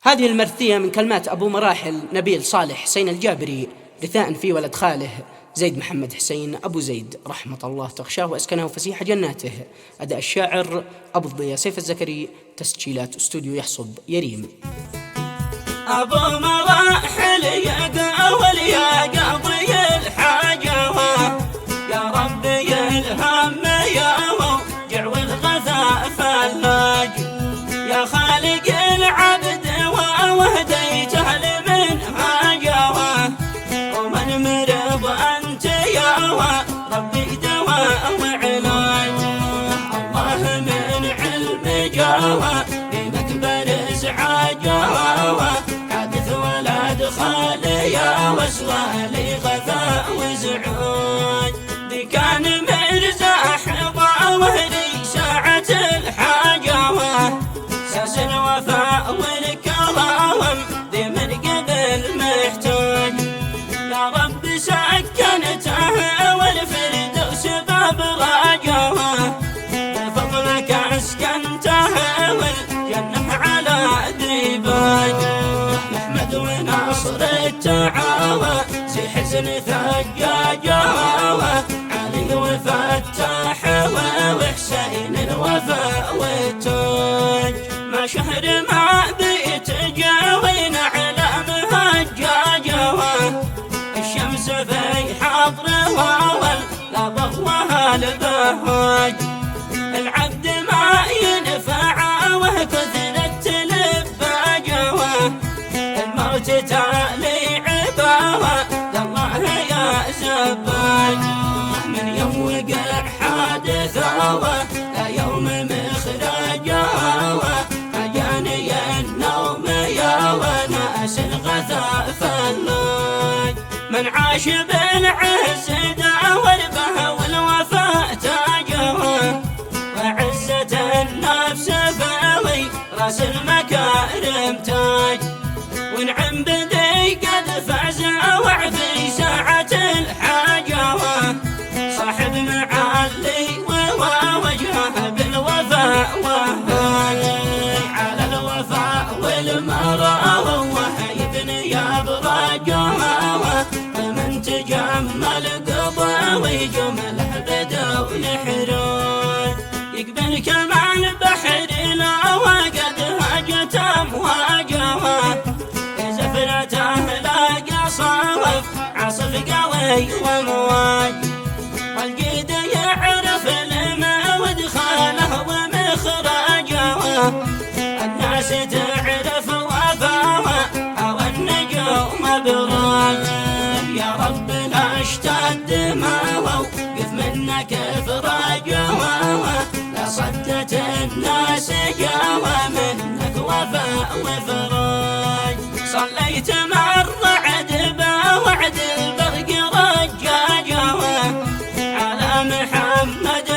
هذه المرثية من كلمات أبو مراحل نبيل صالح حسين الجابري، رثاء في ولد خاله زيد محمد حسين أبو زيد رحمة الله تغشاه وأسكنه فسيح جناته. أداء الشاعر أبو الضياء سيف الزكري، تسجيلات استوديو يحصب يريم. أبو مراحل يا قاول يا قاضي الحاجة يا ربي الهم يا موجع والغثاء فلاج يا خالق العبد وهديته لمنهاجه ومن مرض أنت يا ربي دواء وعلاج. الله من علم جاوى بمكبر ازعاجه حادث ولد خالي يا وسوالي غثاء وزعاج كان مرزاح ظهري ساعة الحاجة ساس الوفاء والكرام ذي من قبل محتاج يا رب سكنته والفردوس باب راجه بفضلك اسكنته والجنة على ديباج. محمد وناصر التعاوى زي حزن ثجاجه وفتح وحسين الوفاء والتاج ما شهر ما بيت جاوين على مهجاجه الشمس في حضره واللبض البهاج العبد ما ينفع وكثرة لباجه الموت تالي عباوة الله يا زباج. من يوم وقع حادثه لا يوم مخرجه أجاني النوم يا وناس الغثاء فلاج من عاش بالعز داور به والوفاء تاجه وعزة النفس فاوي راس المكارم تاج ونعم بذي قد فاز وعفي ساعة الحاجة صاحب معالي ووجهه بالوفاء وهاي على الوفاء والمرأة وهي بني أبراجه فمن تجمل قضاوي جمله بدون حراج يقبل كمان بحر لا وقد هاجت أمواجه زفرته لاقى صاوف عصف قوي ومواج والجيد يعرف لما ودخاله ومخراجه الناس تعرف وفاوه او النجوم براج يا رب لا اشتد ما وقف منك افراجه لا صدت الناس جاوى منك وفاء وفراج صليت مرة عدبا وعد البرق رجاجه على محمد